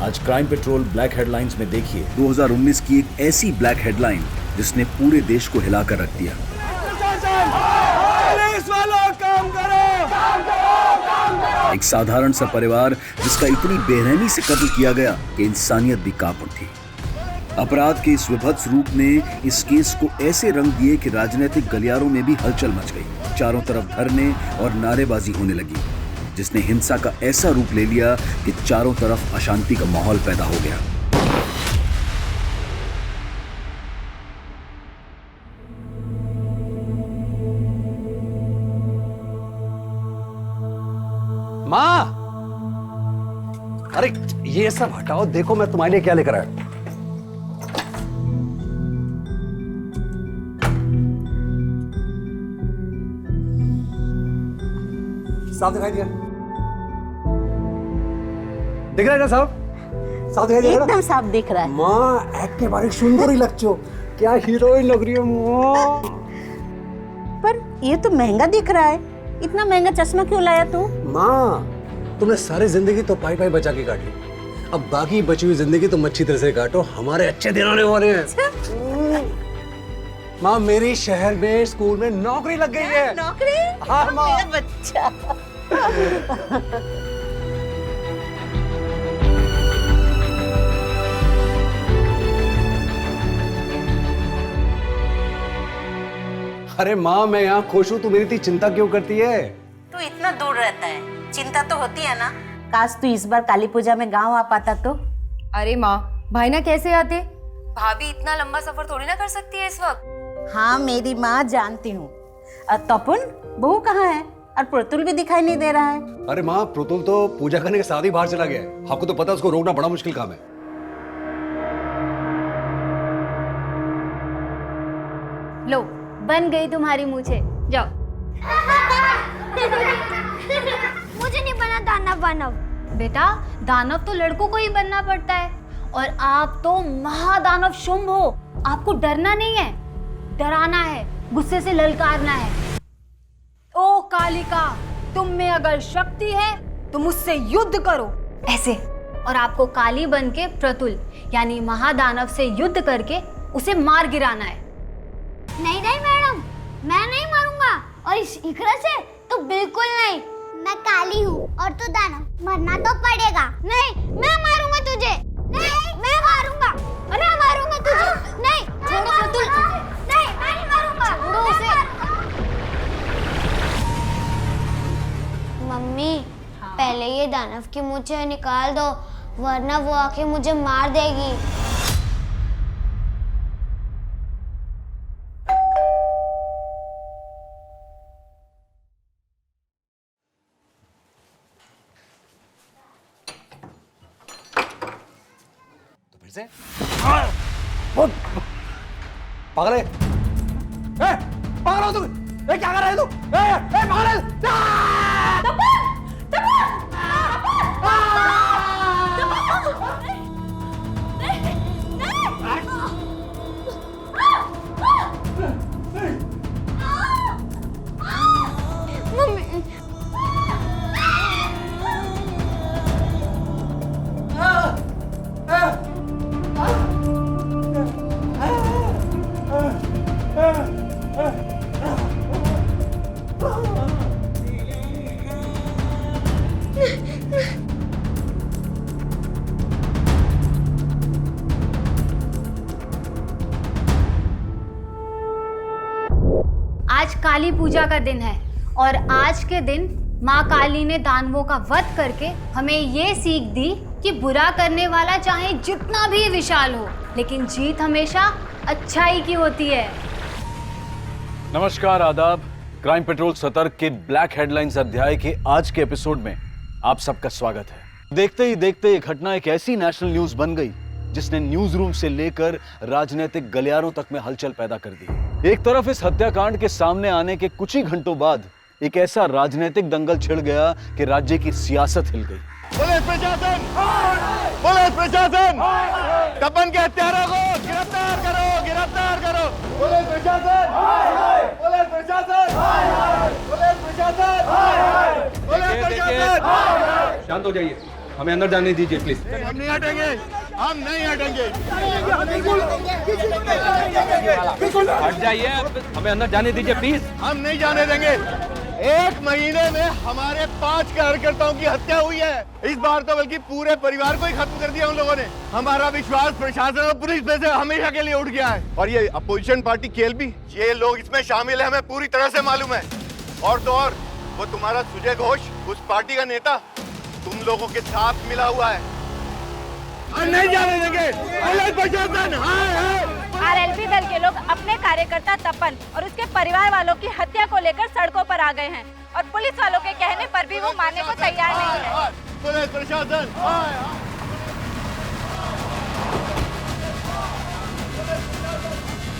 आज crime petrol black headlines में देखिए 2019 की एक ऐसी ब्लैक हेडलाइन जिसने पूरे देश को हिलाकर रख दिया। पुलिस वालों काम करो। एक साधारण सा परिवार जिसका इतनी बेरहमी से कत्ल किया गया कि इंसानियत भी कांप उठी। अपराध के इस विभत्स रूप ने इस केस को ऐसे रंग दिए कि राजनीतिक गलियारों में भी हलचल मच गई। चारों तरफ धरने और नारेबाजी होने लगी, जिसने हिंसा का ऐसा रूप ले लिया कि चारों तरफ अशांति का माहौल पैदा हो गया। माँ, अरे ये सब हटाओ, देखो मैं तुम्हारे लिए क्या लेकर आया। साफ दिखाई दिया? दिख रहा है ना साफ? साफ दिखाई दिया? एकदम साफ दिख रहा है। माँ, एक के बारे सुंदर ही लगचो, क्या हीरोइन लग रही है माँ। पर ये तो महंगा दिख रहा है, इतना महंगा चश्मा क्यों लाया तू? माँ, तुमने सारी जिंदगी तो पाई पाई बचा के काटी, अब बाकी बची हुई जिंदगी तुम अच्छी तरह से काटो, हमारे अच्छे दिन आने वाले हैं। माँ, मेरी शहर में स्कूल में नौकरी लग गई है। नौकरी? हाँ माँ। मेरा बच्चा। अरे माँ, मैं यहाँ खुश हूँ, तू मेरी इतनी चिंता क्यों करती है? तू इतना दूर रहता है, चिंता तो होती है ना। काश तू इस बार काली पूजा में गांव आ पाता तो। अरे माँ, भाई ना कैसे आते? भाभी इतना लंबा सफर थोड़ी ना कर सकती है इस वक्त। हाँ मेरी माँ, जानती हूँ। तपन बहू कहाँ है? और प्रतुल भी दिखाई नहीं दे रहा है। अरे माँ, प्रतुल तो पूजा करने के साथ ही बाहर चला गया है। आपको तो पता है उसको रोकना बड़ा मुश्किल काम है। लो, बन गई तुम्हारी मूछें, जाओ। मुझे नहीं बना दानव वानव। बेटा, दानव तो लड़कों को ही बनना पड़ता है, और आप तो महादानव शुंभ हो। आपको डरना नहीं है, डराना है, गुस्से से ललकारना है। ओ कालिका, तुम में अगर शक्ति है तो मुझसे युद्ध करो, ऐसे। और आपको काली बन के प्रतुल यानी महादानव से युद्ध करके उसे मार गिराना है। नहीं नहीं मैडम, मैं नहीं मारूंगा, और इस इकरा से तो बिल्कुल नहीं। मैं काली हूँ और तू दानव, मरना तो पड़ेगा। नहीं, मैं मारूंगा तुझे। नहीं, मैं मारूंगा। अरे मैं मारूंगा तुझे। नहीं, छोड़ो प्रतुल। नहीं, मैं नहीं मारूंगा। छोड़ो उसे। मम्मी, पहले ये दानव की मूंछें निकाल दो, वरना वो आके मुझे मार देगी। से पागल है? पागल हो तू? क्या कर रहा है तू? पागल है? आज काली पूजा का दिन है, और आज के दिन माँ काली ने दानवों का वध करके हमें ये सीख दी कि बुरा करने वाला चाहे जितना भी विशाल हो, लेकिन जीत हमेशा अच्छाई की होती है। नमस्कार, आदाब। क्राइम पेट्रोल सतर्क के ब्लैक हेडलाइंस अध्याय के आज के एपिसोड में आप सबका स्वागत है। देखते ही देखते ये घटना एक ऐसी नेशनल न्यूज बन गई जिसने न्यूज रूम से लेकर राजनीतिक गलियारों तक में हलचल पैदा कर दी। एक तरफ इस हत्याकांड के सामने आने के कुछ ही घंटों बाद एक ऐसा राजनीतिक दंगल छिड़ गया कि राज्य की सियासत हिल गई। पुलिस प्रशासन, पुलिस प्रशासन, तपन के हत्यारों को गिरफ्तार करो, गिरफ्तार करो। पुलिस प्रशासन, पुलिस प्रशासन, पुलिस प्रशासन, पुलिस प्रशासन। शांत हो जाइए, हमें अंदर जाने दीजिए प्लीज। हम नहीं हटेंगे, हम नहीं हटेंगे। हट जाइए, हमें अंदर जाने दीजिए प्लीज। हम नहीं जाने देंगे। 1 महीने में हमारे 5 कार्यकर्ताओं की हत्या हुई है। इस बार तो बल्कि पूरे परिवार को ही खत्म कर दिया उन लोगों ने। हमारा विश्वास प्रशासन और पुलिस में से हमेशा के लिए उठ गया है। और ये अपोजिशन पार्टी केएलपी, ये लोग इसमें शामिल है, हमें पूरी तरह से मालूम है। और तो और वो तुम्हारा सुजय घोष, उस पार्टी का नेता, तुम लोगों के साथ मिला हुआ है। हम नहीं जाने देंगे। प्रशासन आरएलपी दल के लोग अपने कार्यकर्ता तपन और उसके परिवार वालों की हत्या को लेकर सड़कों पर आ गए हैं और पुलिस वालों के कहने पर भी वो मानने को तैयार नहीं है। पुलिस प्रशासन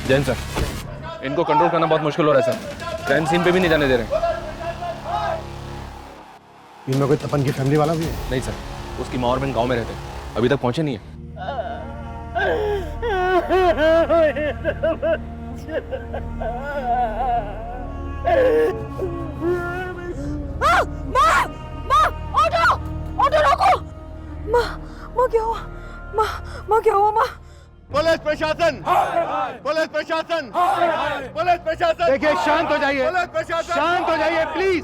जैन सर, इनको कंट्रोल करना बहुत मुश्किल हो रहा है सर। क्राइम सीन पे भी नहीं जाने दे रहे। इनमें कोई तपन की फैमिली वाला भी है? नहीं सर, उसकी माँ और बहन गाँव में रहते हैं, अभी तक पहुंचे नहीं है। पुलिस प्रशासन, पुलिस प्रशासन, पुलिस प्रशासन, देखिए, शांत हो जाइए। पुलिस प्रशासन, शांत हो जाइए प्लीज।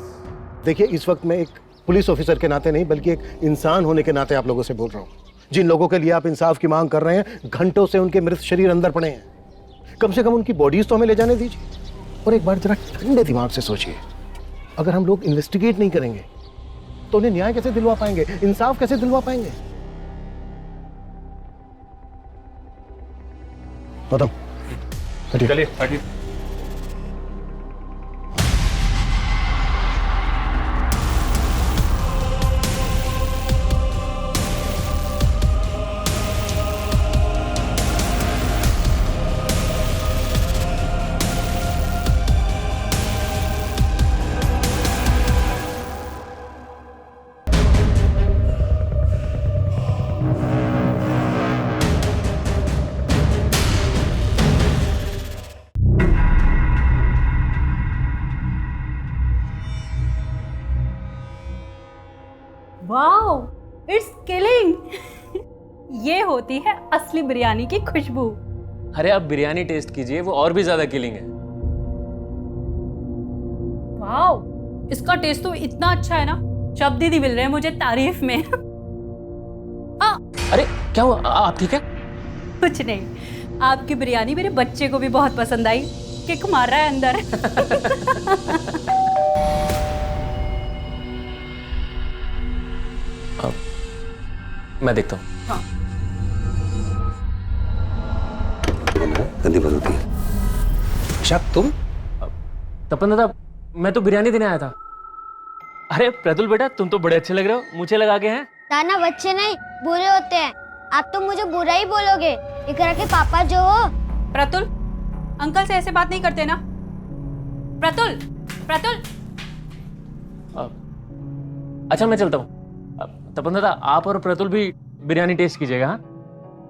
देखिए, इस वक्त मैं एक पुलिस ऑफिसर के नाते नहीं बल्कि एक इंसान होने के नाते आप लोगों से बोल रहा हूँ। जिन लोगों के लिए आप इंसाफ की मांग कर रहे हैं, घंटों से उनके मृत शरीर अंदर पड़े हैं। कम से कम उनकी बॉडीज तो हमें ले जाने दीजिए। और एक बार जरा ठंडे दिमाग से सोचिए, अगर हम लोग इन्वेस्टिगेट नहीं करेंगे तो उन्हें न्याय कैसे दिलवा पाएंगे, इंसाफ कैसे दिलवा पाएंगे? बताओ। चलिए हटिए। Wow, it's killing. ये होती है असली बिरयानी की खुशबू। अरे आप बिरयानी टेस्ट कीजिए, वो और भी ज्यादा किलिंग है। वाओ, इसका टेस्ट तो इतना अच्छा है ना, शब्द ही नहीं मिल रहे हैं मुझे तारीफ में। अरे क्या हुआ, आप ठीक है? कुछ नहीं, आपकी बिरयानी मेरे बच्चे को भी बहुत पसंद आई। किक मार रहा है अंदर। मैं देखता हूँ। हाँ। गंदी बदलती है। शक तुम? तपन दादा, मैं तो बिरयानी देने आया था। अरे प्रतुल बेटा, तुम तो बड़े अच्छे लग रहे हो, मुझे लगा के हैं। दाना बच्चे नहीं बुरे होते हैं। आप तो मुझे बुरा ही बोलोगे। इकरा के पापा जो हो। प्रतुल, अंकल से ऐसे बात नहीं करते ना। प्रतुल, प्रतुल। अच्छा मैं चलता हूँ। तपन दादा, आप और प्रतुल भी बिरयानी टेस्ट कीजिएगा। हाँ,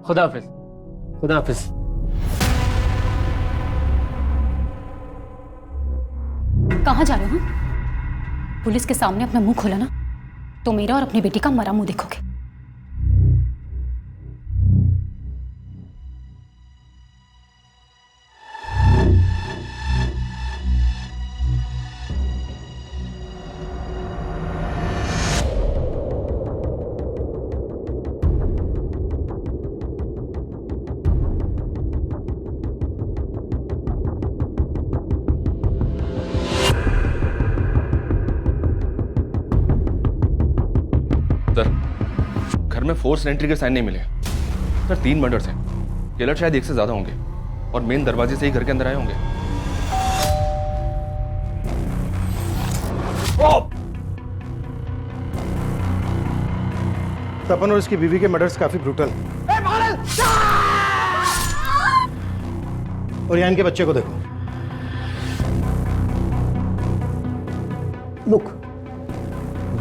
खुदा हाफिज। खुदा हाफिज। कहाँ जा रहे हो? पुलिस के सामने अपना मुंह खोला ना तो मेरा और अपनी बेटी का मरा मुंह देखोगे। सर, घर में फोर्स एंट्री के साइन नहीं मिले सर। 3 मर्डर्स हैं। किलर शायद 1 से ज्यादा होंगे और मेन दरवाजे से ही घर के अंदर आए होंगे। तपन और इसकी बीवी के मर्डर्स काफी ब्रूटल। और यहाँ इनके बच्चे को देखो। लुक,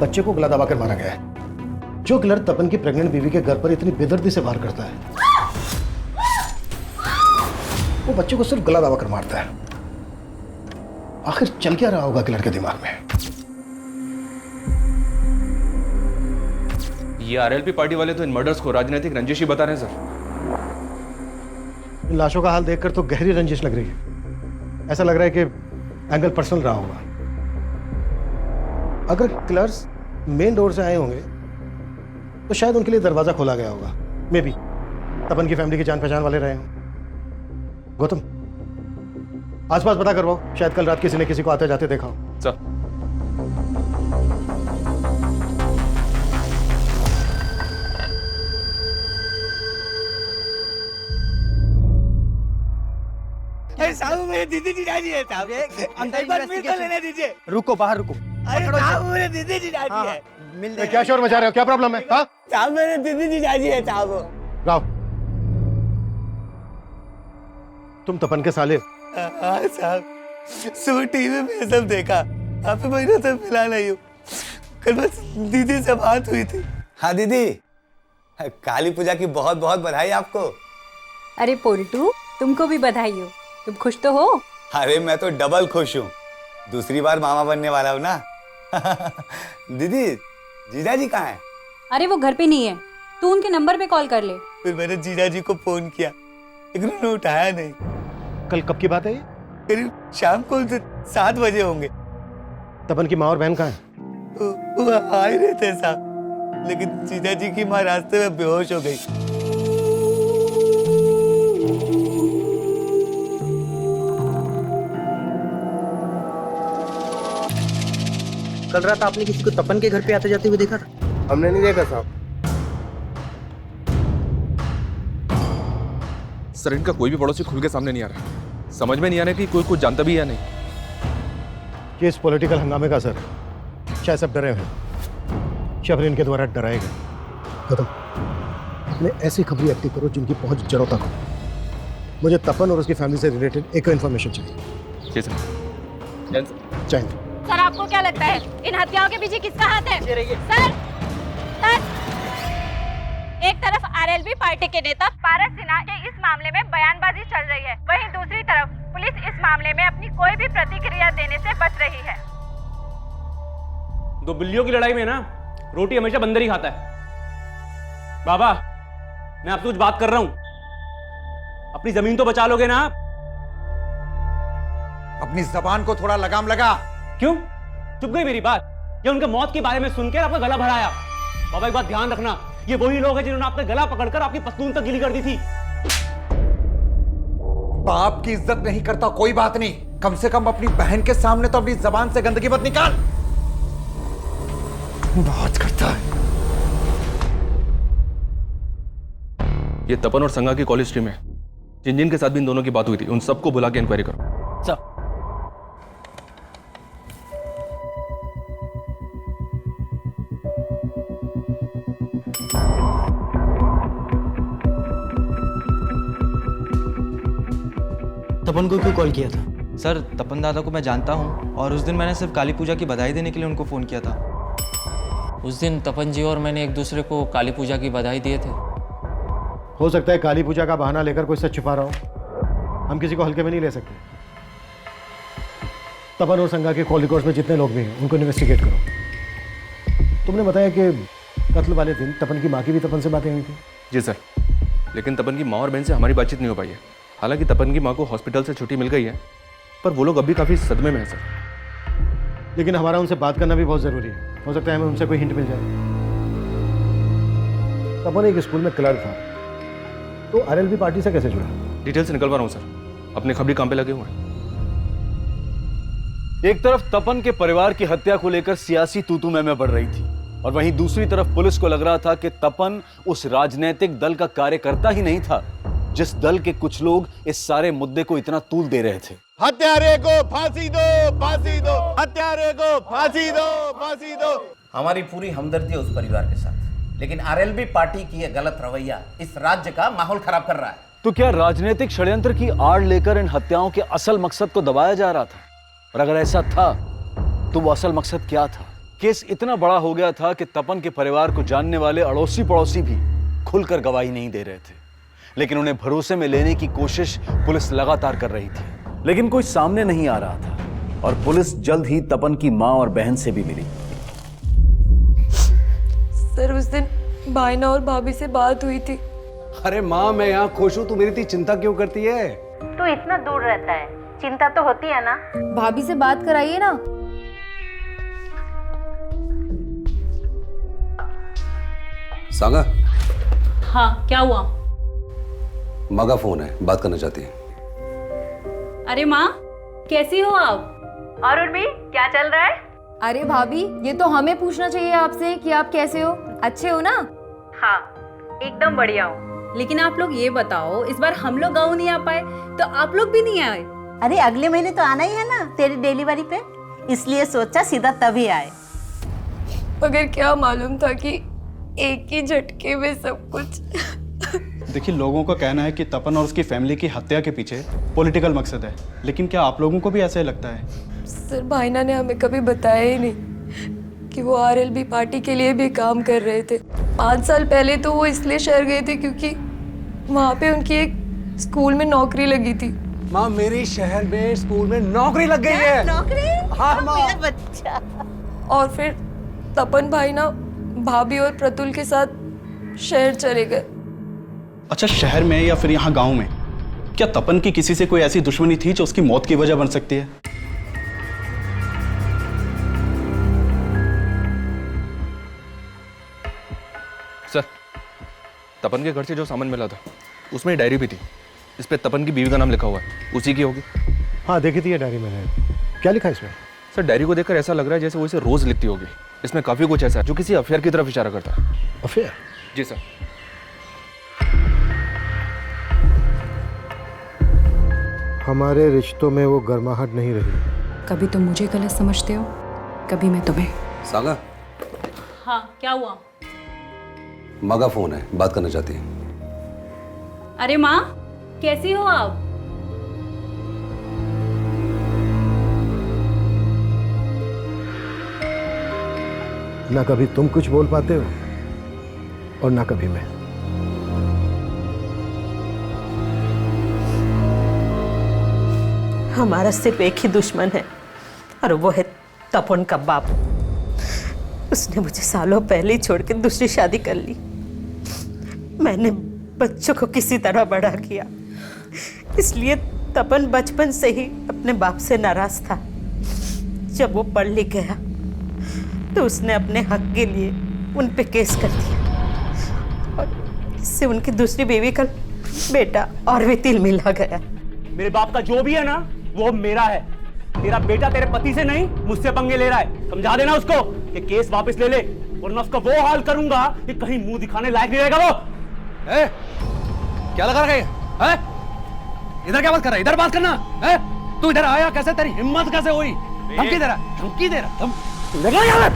बच्चे को गला दबाकर मारा गया है। जो किलर तपन की प्रेग्नेंट बीवी के घर पर इतनी बेदर्दी से वार करता है, वो बच्चे को सिर्फ गला दबाकर मारता है। आखिर चल क्या रहा होगा किलर के दिमाग में? ये आरएलपी पार्टी वाले तो इन मर्डर्स को राजनीतिक रंजिश ही बता रहे हैं सर। इन लाशों का हाल देखकर तो गहरी रंजिश लग रही है। ऐसा लग रहा है कि एंगल पर्सनल रहा होगा। अगर किलर्स मेन डोर से आए होंगे तो शायद उनके लिए दरवाजा खोला गया होगा। मे बी तपन की फैमिली की जान पहचान वाले रहे हों। गौतम, आसपास पता करवाओ, शायद कल रात किसी ने किसी को आते जाते देखा हो। सर साहब मेरे दीदी जीजाजी है साहब, अंदर लेने दीजिए। रुको, बाहर रुको। अरे साहब मेरे दीदी जीजाजी है। क्या शोर मचा रहे हो? क्या प्रॉब्लम है? हाँ साहब मेरे दीदी जीजाजी है साहब। राव, तुम तपन के साले हो? हाँ साहब, सुबह टीवी में सब देखा, आप महीनों से मिला नहीं हूँ। कल बस दीदी से बात हुई थी। हाँ दीदी, काली पूजा की बहुत बहुत बधाई आपको। अरे पोल्टू, तुमको भी बधाई हो। तुम खुश तो हो? अरे मैं तो डबल खुश हूँ, दूसरी बार मामा बनने वाला हूँ ना। दीदी, जीजाजी कहाँ है? अरे वो घर पे नहीं है, तू उनके नंबर पे कॉल कर ले। फिर मैंने जीजाजी को फोन किया, लेकिन उन्होंने उठाया नहीं। कल कब की बात है ये? करीब शाम को 7 बजे होंगे। तपन की माँ और बहन कहाँ है? वो आ ही रहे थे साहब, लेकिन जीजाजी की माँ रास्ते में बेहोश हो गई। कल रात आपने किसी को तपन के घर पे आते जाते हुए देखा था? हमने नहीं देखा साहब। सर इनका कोई भी पड़ोसी खुल के सामने नहीं आ रहा। समझ में नहीं आ रहा कि कोई कुछ जानता भी है या नहीं। ये इस पॉलिटिकल हंगामे का असर है। शायद सब डरे हुए हैं, शायद इनके द्वारा डराए गए। खत्म, अपने ऐसी खबरी एक्टिव करो जिनकी पहुंच जड़ों तक हो। मुझे तपन और उसकी फैमिली से रिलेटेड एक इन्फॉर्मेशन चाहिए। जी सर। चाहिए। सर आपको क्या लगता है इन हत्याओं के पीछे किसका हाथ है? सर, एक तरफ आरएलपी पार्टी के नेता पारस सिन्हा के इस मामले में बयानबाजी चल रही है, वहीं दूसरी तरफ पुलिस इस मामले में अपनी कोई भी प्रतिक्रिया देने से बच रही है। दो बिल्लियों की लड़ाई में ना रोटी हमेशा बंदर ही खाता है। बाबा, मैं आपसे कुछ बात कर रहा हूं, अपनी जमीन तो बचा लोगे ना आप? अपनी जबान को थोड़ा लगाम लगा। क्यों चुप गई मेरी बात? या उनके मौत के बारे में सुनकर आपका गला भराया? बाबा एक बात ध्यान रखना, ये वही लोग हैं जिन्होंने आपका गला पकड़कर आपकी पतलून तक गीली कर दी थी। बाप की इज्जत नहीं करता कोई बात नहीं, कम से कम अपनी बहन के सामने तो अपनी जबान से गंदगी मत निकाल। बहुत करता है। ये तपन और संगा की कॉलेज टीम है, जिन जिन के साथ भी इन दोनों की बात हुई थी उन सबको बुला के इंक्वायरी करो। सर तपन को क्यों कॉल किया था? सर तपन दादा को मैं जानता हूँ और उस दिन मैंने सिर्फ काली पूजा की बधाई देने के लिए उनको फ़ोन किया था। उस दिन तपन जी और मैंने एक दूसरे को काली पूजा की बधाई दिए थे। हो सकता है काली पूजा का बहाना लेकर कोई सच छुपा रहा हो। हम किसी को हल्के में नहीं ले सकते। तपन और संगा के कॉल रिकॉर्ड्स में जितने लोग भी हैं उनको इन्वेस्टिगेट करो। तुमने बताया कि कत्ल वाले दिन तपन की माँ की भी तपन से बातें हुई थी। जी सर, लेकिन तपन की माँ और बहन से हमारी बातचीत नहीं हो पाई है। हालांकि तपन की माँ को हॉस्पिटल से छुट्टी मिल गई है, पर वो लोग अभी काफ़ी सदमे में हैं सर। लेकिन हमारा उनसे बात करना भी बहुत ज़रूरी है। हो सकता है हमें उनसे कोई हिंट मिल जाए। तपन एक स्कूल में क्लर्क था, तो आरएलपी पार्टी से कैसे जुड़ा? डिटेल्स निकलवा रहा हूँ सर, अपने खबरी काम पे लगे हुए हैं। एक तरफ तपन के परिवार की हत्या को लेकर सियासी तूतू मैमे बढ़ रही थी, और वहीं दूसरी तरफ पुलिस को लग रहा था कि तपन उस राजनीतिक दल का कार्यकर्ता ही नहीं था जिस दल के कुछ लोग इस सारे मुद्दे को इतना तूल दे रहे थे। हत्यारे को फांसी दो, फांसी दो, हत्यारे को फांसी दो, फांसी दो। हमारी पूरी हमदर्दी है उस परिवार के साथ, लेकिन आरएलपी पार्टी की यह गलत रवैया इस राज्य का माहौल खराब कर रहा है। तो क्या राजनीतिक षड्यंत्र की आड़ लेकर इन हत्याओं के असल मकसद को दबाया जा रहा था? और अगर ऐसा था तो वो असल मकसद क्या था? केस इतना बड़ा हो गया था कि तपन के परिवार को जानने वाले अड़ोसी पड़ोसी भी खुलकर गवाही नहीं दे रहे थे, लेकिन उन्हें भरोसे में लेने की कोशिश पुलिस लगातार कर रही थी, लेकिन कोई सामने नहीं आ रहा था। और पुलिस जल्द ही तपन की मां और बहन से भी मिली। सर उस दिन भाईना और भाभी से बात हुई थी। अरे माँ, मैं यहाँ खुश हूँ, तू मेरी इतनी चिंता क्यों करती है? तू इतना दूर रहता है, चिंता तो होती है ना। भाभी से बात कराइए ना। सांगा, हाँ, क्या हुआ? माँ का फोन है, बात करना चाहती है। अरे माँ, कैसी हो आप? और उर्मी, क्या चल रहा है? अरे भाभी, ये तो हमें पूछना चाहिए आपसे कि आप कैसे हो, अच्छे हो ना? हाँ, एकदम बढ़िया हूँ। लेकिन आप लोग ये बताओ, इस बार हम लोग गाँव नहीं आ पाए तो आप लोग भी नहीं आए? अरे अगले महीने तो आना ही है ना तेरी डिलीवरी पे, इसलिए सोचा सीधा तभी आए। मगर क्या मालूम था कि एक ही झटके में सब कुछ। देखिए, लोगों का कहना है कि तपन और उसकी फैमिली की हत्या के पीछे पॉलिटिकल मकसद है, लेकिन क्या आप लोगों को भी ऐसा ही लगता है? सर, भाईना ने हमें कभी बताया ही नहीं कि वो आरएलबी पार्टी के लिए भी काम कर रहे थे। 5 साल पहले तो वो इसलिए शहर गए थे क्योंकि वहाँ पे उनकी एक स्कूल में नौकरी लगी थी। माँ, मेरी शहर में स्कूल में नौकरी लग गई है। नौकरी? हाँ माँ। मेरा बच्चा। और फिर तपन भाईना भाभी और प्रतुल के साथ शहर चले गए। अच्छा, शहर में या फिर यहाँ गांव में, क्या तपन की किसी से कोई ऐसी दुश्मनी थी जो उसकी मौत की वजह बन सकती है? सर, तपन के घर से जो सामान मिला था उसमें डायरी भी थी, इस पे तपन की बीवी का नाम लिखा हुआ है, उसी की होगी। हाँ, देखी थी ये डायरी मैंने। क्या लिखा है इसमें? सर, डायरी को देखकर ऐसा लग रहा है जैसे वो इसे रोज लिखती होगी। इसमें काफी कुछ ऐसा है जो किसी अफेयर की तरफ इशारा करता है। अफेयर? जी सर। हमारे रिश्तों में वो गर्माहट नहीं रही। कभी तुम मुझे गलत समझते हो, कभी मैं तुम्हें। सांगा, हाँ, क्या हुआ? माँ का फोन है, बात करना चाहती है। अरे माँ, कैसी हो आप? ना कभी तुम कुछ बोल पाते हो और ना कभी मैं। हमारा सिर्फ एक ही दुश्मन है और वो है तपन का बाप। उसने मुझे सालों पहले ही छोड़ के दूसरी शादी कर ली। मैंने बच्चों को किसी तरह बड़ा किया, इसलिए तपन बचपन से ही अपने बाप से नाराज था। जब वो पढ़ लिख गया तो उसने अपने हक के लिए उन पे केस कर दिया और इससे उनकी दूसरी बीवी का बेटा और भी तिल मिला गया। मेरे बाप का जो भी है ना, वो मेरा है। तेरा बेटा तेरे पति से नहीं, मुझसे पंगे ले रहा है। समझा देना उसको कि केस वापस ले ले, वरना उसका वो हाल करूंगा कि कहीं मुंह दिखाने लायक नहीं रहेगा वो। क्या लगा रखा है? इधर क्या बात कर रहा है? इधर बात करना है। तू इधर आया कैसे? तेरी हिम्मत कैसे हुई? धमकी दे रहा, धमकी दे रहा। लगा यार।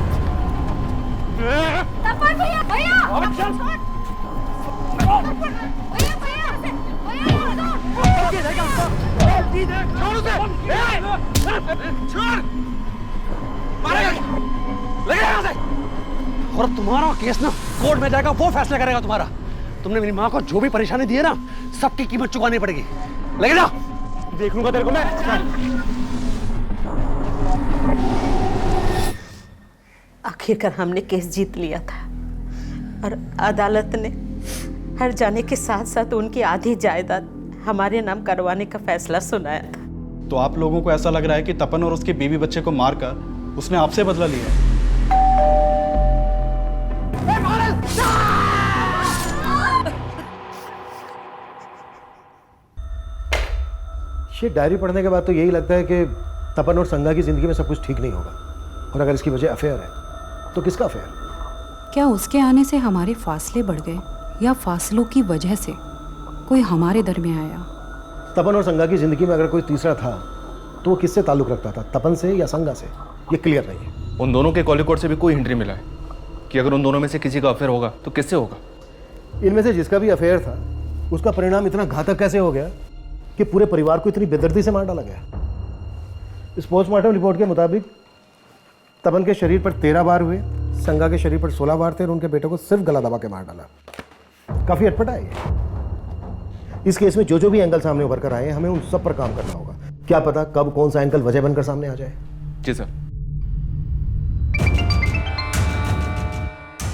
तपन भैया, और तुम्हारा केस ना कोर्ट में जाएगा, वो फैसला करेगा तुम्हारा। तुमने मेरी माँ को जो भी परेशानी दी है ना, सबकी कीमत चुकानी पड़ेगी। लेके जा। देख लूंगा तेरे को मैं। आखिरकार हमने केस जीत लिया था और अदालत ने हर जाने के साथ साथ उनकी आधी जायदाद हमारे नाम करवाने का फैसला सुनाया था। तो आप लोगों को ऐसा लग रहा है कि तपन और उसके बीवी बच्चे को मारकर उसने आपसे बदला लिया है? ये डायरी पढ़ने के बाद तो यही लगता है कि तपन और संगा की जिंदगी में सब कुछ ठीक नहीं होगा। और अगर इसकी वजह अफेयर है तो किसका अफेयर? क्या उसके आने से हमारे फासले बढ़ गए या फासलों की वजह से कोई हमारे दरमियान आया? तपन और संगा की जिंदगी में अगर कोई तीसरा था तो वो किससे ताल्लुक रखता था, तपन से या संगा से? ये क्लियर नहीं है। उन दोनों के कॉल रिकॉर्ड से भी कोई हिंट नहीं मिला है कि अगर उन दोनों में से किसी का अफेयर होगा तो किससे होगा। इनमें से जिसका भी अफेयर था उसका परिणाम इतना घातक कैसे हो गया कि पूरे परिवार को इतनी बेदर्दी से मार डाला गया। इस पोस्टमार्टम रिपोर्ट के मुताबिक तपन के शरीर पर 13 बार हुए, संगा के शरीर पर 16 बार थे और उनके बेटे को सिर्फ गला दबा के मार डाला। काफी अटपटा है ये। इस केस में जो भी एंगल सामने उभर कर आए, हमें उन सब पर काम करना होगा। क्या पता कब कौन सा एंगल वजह बनकर सामने आ जाए। जी सर।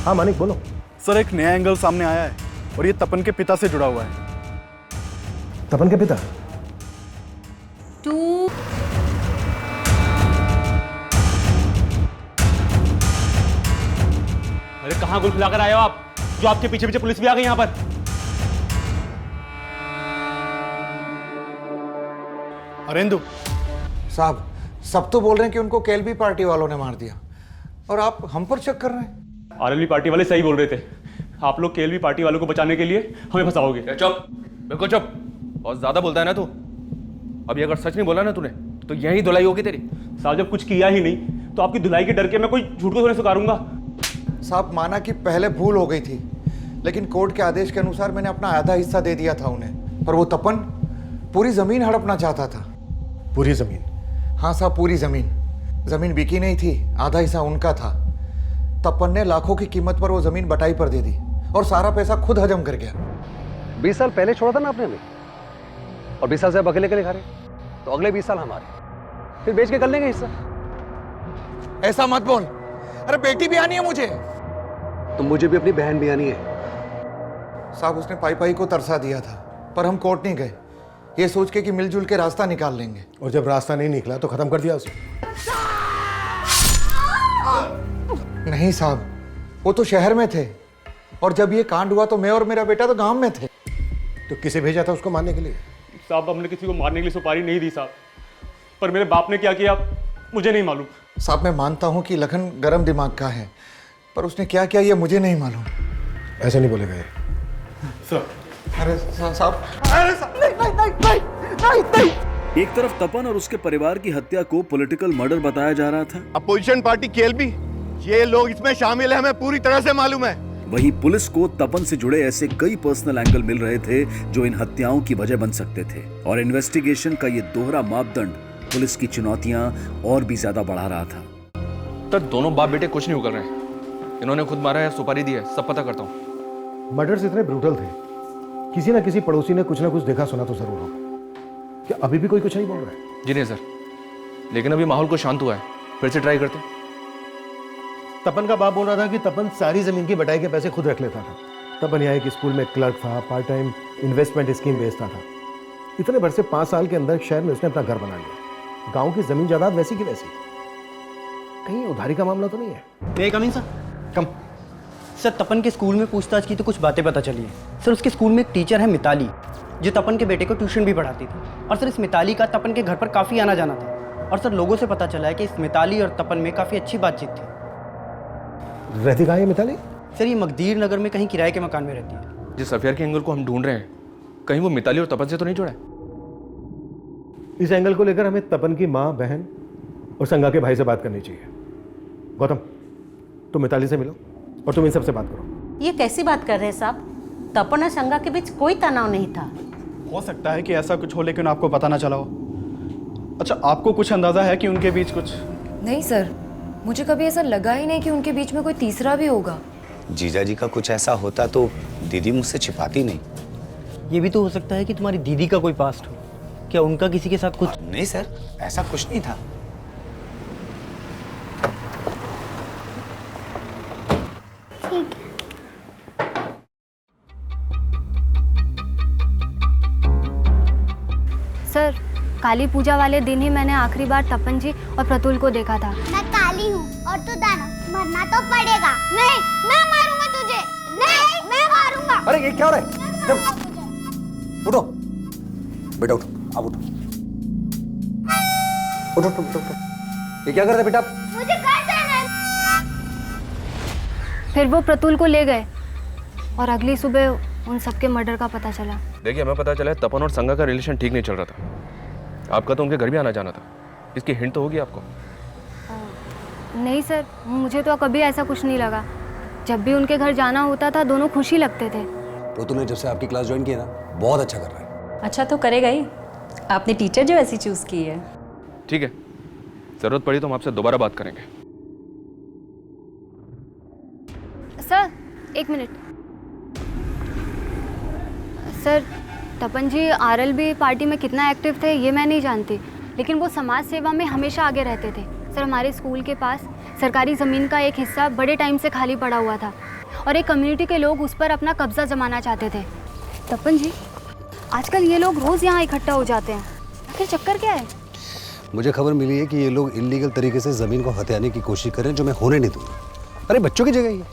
हाँ मानिक, बोलो। सर एक नया एंगल सामने आया है और ये तपन के पिता से जुड़ा हुआ है। तपन के पिता? अरे कहाँ गुल खिलाकर आए हो आप, जो आपके पीछे पीछे पुलिस भी आ गई यहाँ पर? अरेंदु साहब, सब तो बोल रहे हैं कि उनको केएलबी पार्टी वालों ने मार दिया और आप हम पर शक कर रहे हैं। आरएलबी पार्टी वाले सही बोल रहे थे। आप लोग केएलबी पार्टी वालों को बचाने के लिए हमें फंसाओगे। चुप, बिल्कुल चुप। बहुत ज्यादा बोलता है ना तू। अभी अगर सच नहीं बोला ना तूने तो यही धुलाई होगी तेरी। साहब जब कुछ किया ही नहीं तो आपकी धुलाई के डर के मैं कोई झूठ को थोड़ी स्वीकारूंगा। साहब माना कि पहले भूल हो गई थी, लेकिन कोर्ट के आदेश के अनुसार मैंने अपना आधा हिस्सा दे दिया था उन्हें, पर वो तपन पूरी जमीन हड़पना चाहता था। पूरी जमीन? हाँ साहब, पूरी जमीन। जमीन बिकी नहीं थी, आधा हिस्सा उनका था। तपन ने लाखों की कीमत पर वो जमीन बटाई पर दे दी और सारा पैसा खुद हजम कर गया। 20 साल पहले छोड़ा था ना आपने हमें, और 20 साल से अब अकेले अकेले खा रहे, तो अगले 20 साल हमारे, फिर बेच के कर लेंगे हिस्सा। ऐसा मत बोल। अरे बेटी भी आनी है मुझे। तो मुझे भी अपनी बहन भी आनी है। साहब उसने पाई पाई को तरसा दिया था, पर हम कोर्ट नहीं गए, ये सोच के कि मिलजुल के रास्ता निकाल लेंगे। और जब रास्ता नहीं निकला तो खत्म कर दिया उसे? नहीं साहब, वो तो शहर में थे, और जब ये कांड हुआ तो मैं और मेरा बेटा तो गांव में थे। तो किसे भेजा था उसको मारने के लिए? साहब हमने किसी को मारने के लिए सुपारी नहीं दी साहब, पर मेरे बाप ने क्या किया मुझे नहीं मालूम। साहब मैं मानता हूं कि लखन गर्म दिमाग का है, पर उसने क्या किया ये मुझे नहीं मालूम। ऐसे नहीं बोलेगा ये। सर अरे साहब, एक तरफ तपन और उसके परिवार की हत्या को पॉलिटिकल मर्डर बताया जा रहा था। अपोजिशन पार्टी केएलबी, ये लोग इसमें शामिल है, हमें पूरी तरह से मालूम है। वहीं पुलिस को तपन से जुड़े ऐसे कई पर्सनल एंगल मिल रहे थे जो इन हत्याओं की वजह बन सकते थे, और इन्वेस्टिगेशन का ये दोहरा मापदंड पुलिस की चुनौतियां और भी ज्यादा बढ़ा रहा था। तो दोनों बाप बेटे कुछ नहीं कर रहे हैं। इन्होंने खुद मारा है, सुपारी दी है, सब पता करता हूँ। मर्डर्स इतने ब्रूटल थे, किसी ना किसी पड़ोसी ने कुछ ना कुछ देखा सुना तो जरूर होगा। क्या अभी भी कोई कुछ नहीं बोल रहा है? जी नहीं सर, लेकिन अभी माहौल को शांत हुआ है, फिर से ट्राई करते। तपन का बाप बोल रहा था कि तपन सारी जमीन की बटाई के पैसे खुद रख लेता था। तपन यहाँ एक स्कूल में क्लर्क था, पार्ट टाइम इन्वेस्टमेंट स्कीम बेचता था। इतने भर से 5 साल के अंदर शहर में उसने अपना घर बना लिया। गांव की जमीन जायदाद वैसी की वैसी। कहीं उधारी का मामला तो नहीं है? मैं कम इन सर। कम सर, तपन के स्कूल में पूछताछ की तो कुछ बातें पता चली है सर। उसके स्कूल में एक टीचर है मिताली, जो तपन के बेटे को ट्यूशन भी पढ़ाती थी। और सर इस मिताली का तपन के घर पर काफ़ी आना जाना था। और सर लोगों से पता चला है कि इस मिताली और तपन में काफ़ी अच्छी बातचीत थी। रहती कहाँ है मिताली? सर ये मगदीर नगर में कहीं किराए के मकान में रहती है। जिस अफेयर के एंगल को हम ढूंढ रहे हैं, कहीं वो मिताली और तपन से तो नहीं जुड़ा है? इस एंगल को लेकर हमें तपन की माँ, बहन और संगा के भाई से बात करनी चाहिए। गौतम, तुम मिताली से मिलो और तुम इन सबसे बात करो। ये कैसी बात कर रहे हैं साहब? तपन और संगा के बीच कोई तनाव नहीं था। हो सकता है कि ऐसा कुछ हो, लेकिन आपको पता ना चला हो। अच्छा, आपको कुछ अंदाजा है कि उनके बीच कुछ? नहीं सर, मुझे कभी ऐसा लगा ही नहीं कि उनके बीच में कोई तीसरा भी होगा। जीजा जी का कुछ ऐसा होता तो दीदी मुझसे छिपाती नहीं। ये भी तो हो सकता है कि तुम्हारी दीदी का कोई पास्ट हो। क्या उनका किसी के साथ कुछ? नहीं सर, ऐसा कुछ नहीं था। ठीक है। सर काली पूजा वाले दिन ही मैंने आखिरी बार तपन जी और प्रतुल को देखा था। मैं काली हूँ और तू दानव, मरना तो पड़ेगा। नहीं, मैं मारूंगा तुझे। नहीं, मैं मारूंगा। अरे ये क्या हो रहा है? उठो बेटा, उठो, अब उठो। उठो उठो उठो उठो। ये क्या कर रहे बेटा? मुझे घर जाना है। फिर वो प्रतुल को ले गए और अगली सुबह उन सबके मर्डर का पता चला। देखिए, हमें पता चला है तपन और संगा का रिलेशन ठीक नहीं चल रहा था। आपका तो उनके घर भी आना जाना था, इसकी हिंट तो होगी आपको। नहीं सर, मुझे तो कभी ऐसा कुछ नहीं लगा। जब भी उनके घर जाना होता था दोनों खुश ही लगते थे। प्रतुल ने जब से आपकी क्लास ज्वाइन की है ना, बहुत अच्छा कर रहा है। अच्छा तो करेगा ही, आपने टीचर जो ऐसी चूज की है। ठीक है, जरूरत पड़ी तो हम आपसे दोबारा बात करेंगे। सर एक मिनट। सर तपन जी आरएलबी पार्टी में कितना एक्टिव थे ये मैं नहीं जानती, लेकिन वो समाज सेवा में हमेशा आगे रहते थे। सर हमारे स्कूल के पास सरकारी ज़मीन का एक हिस्सा बड़े टाइम से खाली पड़ा हुआ था और एक कम्युनिटी के लोग उस पर अपना कब्जा जमाना चाहते थे। तपन जी, आजकल ये लोग रोज यहाँ इकट्ठा हो जाते हैं, आखिर चक्कर क्या है? मुझे खबर मिली है कि ये लोग इलीगल तरीके से ज़मीन को हथियाने की कोशिश करें, जो मैं होने नहीं दूंगा। अरे बच्चों की जगह ही है।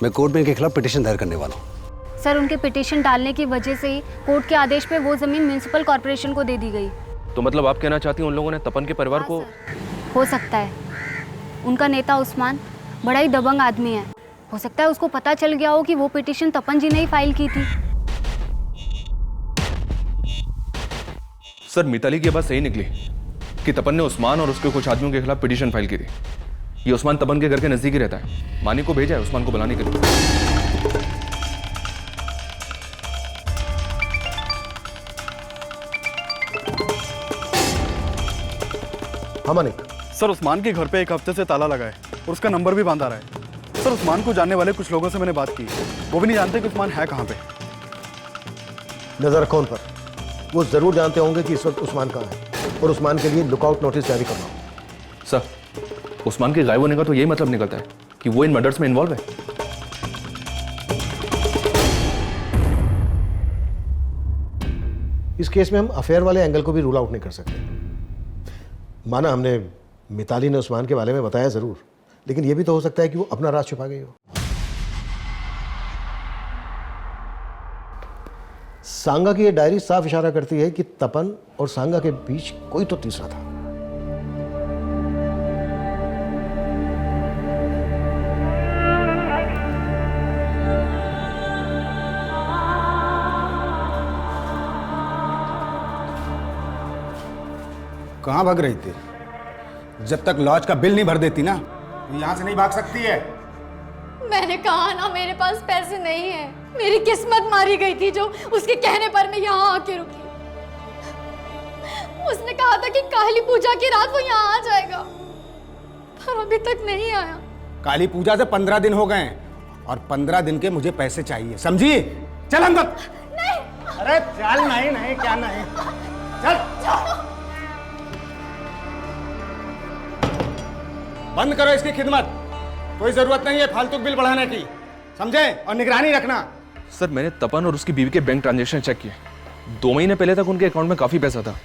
मैं कोर्ट में इनके खिलाफ पिटीशन दायर करने वाला हूँ। सर, उनके पिटीशन डालने की वजह से ही कोर्ट के आदेश पे वो ज़मीन म्यूनिसिपल कॉर्पोरेशन को दे दी गई। तो मतलब आप कहना चाहती हैं उन लोगों ने तपन के परिवार को? हो सकता है। उनका नेता उस्मान बड़ा ही दबंग आदमी है, हो सकता है उसको पता चल गया हो कि वो पिटीशन तपन जी ने ही फाइल की थी। सर, मिताली की बात सही निकली कि तपन ने उस्मान और उसके कुछ आदमियों के खिलाफ पिटीशन फाइल की थी। ये उस्मान तपन के घर के नजदीक ही रहता है। मानी को भेजा है उस्मान को बुलाने के लिए। हाँ मानिक। सर, उस्मान के घर पे एक हफ्ते से ताला लगा है और उसका नंबर भी बांधा रहा है। सर, उस्मान को जानने वाले कुछ लोगों से मैंने बात की, वो भी नहीं जानते कि उस्मान है कहाँ पे। नजर रखो उन पर, वो जरूर जानते होंगे कि इस वक्त उस्मान कहाँ है और उस्मान के लिए लुकआउट नोटिस जारी करना हो। सर, उस्मान के गायब होने का तो यही मतलब निकलता है कि वो इन मर्डर्स में इन्वॉल्व है। इस केस में हम अफेयर वाले एंगल को भी रूल आउट नहीं कर सकते। माना हमने मिताली ने उस्मान के बारे में बताया जरूर, लेकिन यह भी तो हो सकता है कि वो अपना राज छुपा गई हो। सांगा की ये डायरी साफ इशारा करती है कि तपन और सांगा के बीच कोई तो तीसरा था। कहाँ भाग रही थी? जब तक लॉज का बिल नहीं भर देती ना, तो यहाँ से नहीं भाग सकती है। मैंने कहा ना मेरे पास पैसे नहीं है। मेरी किस्मत मारी गई थी जो उसके कहने पर मैं यहाँ आके रुकी। उसने कहा था कि काली पूजा की रात वो यहाँ आ जाएगा, पर अभी तक नहीं आया। काली पूजा से 15 दिन हो गए हैं और 15 दिन के मुझे पैसे चाहिए, समझी? चल अंदर। नहीं। अरे चल। नहीं क्या नहीं, चल। बंद करो इसकी खिदमत, कोई जरूरत नहीं है फालतू बिल बढ़ाने की, समझे? और निगरानी रखना। सर, मैंने तपन और उसकी बीवी के बैंक ट्रांजैक्शन चेक किए। 2 महीने पहले तक उनके अकाउंट में काफी पैसा था,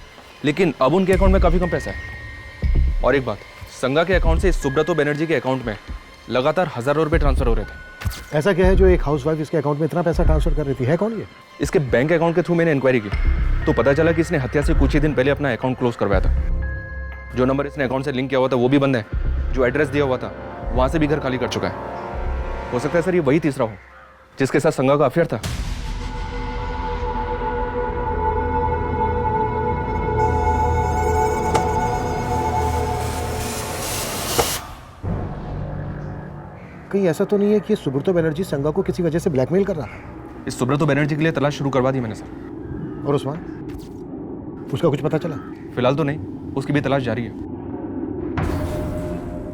लेकिन अब उनके अकाउंट में काफी कम पैसा है। और एक बात, संगा के अकाउंट से सुब्रतो बनर्जी के अकाउंट में लगातार हजारों रुपए ट्रांसफर हो रहे थे। ऐसा क्या है जो एक हाउसवाइफ इसके अकाउंट में इतना पैसा ट्रांसफर कर रही थी? है कौन ये? इसके बैंक अकाउंट के थ्रू मैंने इंक्वायरी की तो पता चला कि इसने हत्या से कुछ ही दिन पहले अपना अकाउंट क्लोज करवाया था। जो नंबर इसने अकाउंट से लिंक किया हुआ था वो भी बंद है, जो एड्रेस दिया हुआ था वहां से भी घर खाली कर चुका है। हो सकता है सर ये वही तीसरा हो जिसके साथ संगा का अफेयर था। कहीं ऐसा तो नहीं है कि सुब्रतो बनर्जी संगा को किसी वजह से ब्लैकमेल कर रहा है? इस सुब्रतो बनर्जी के लिए तलाश शुरू करवा दी मैंने सर। और उस्मान, उसका कुछ पता चला? फिलहाल तो नहीं, उसकी भी तलाश जारी है।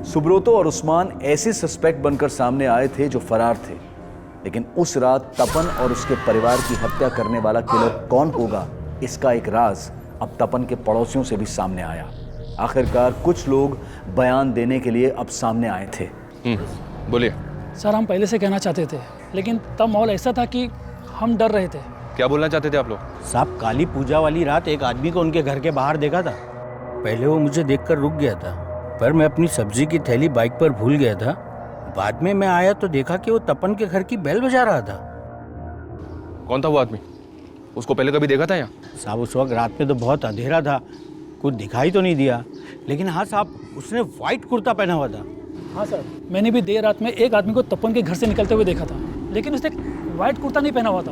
सुब्रतो और उस्मान ऐसे सस्पेक्ट बनकर सामने आए थे जो फरार थे, लेकिन उस रात तपन और उसके परिवार की हत्या करने वाला किलर कौन होगा, इसका एक राज अब तपन के पड़ोसियों से भी सामने आया। आखिरकार कुछ लोग बयान देने के लिए अब सामने आए थे। बोलिए सर। हम पहले से कहना चाहते थे, लेकिन तब माहौल ऐसा था कि हम डर रहे थे। क्या बोलना चाहते थे आप लोग? साहब, काली पूजा वाली रात एक आदमी को उनके घर के बाहर देखा था। पहले वो मुझे देखकर रुक गया था, पर मैं अपनी सब्जी की थैली बाइक पर भूल गया था। बाद में मैं आया तो देखा कि वो तपन के घर की बेल बजा रहा था। कौन था वो आदमी? उसको पहले कभी देखा था यहाँ? साहब, उस वक्त रात में तो बहुत अंधेरा था, कुछ दिखाई तो नहीं दिया, लेकिन हाँ साहब, उसने व्हाइट कुर्ता पहना हुआ था। हाँ सर, मैंने भी देर रात में एक आदमी को तपन के घर से निकलते हुए देखा था, लेकिन उसने व्हाइट कुर्ता नहीं पहना हुआ था।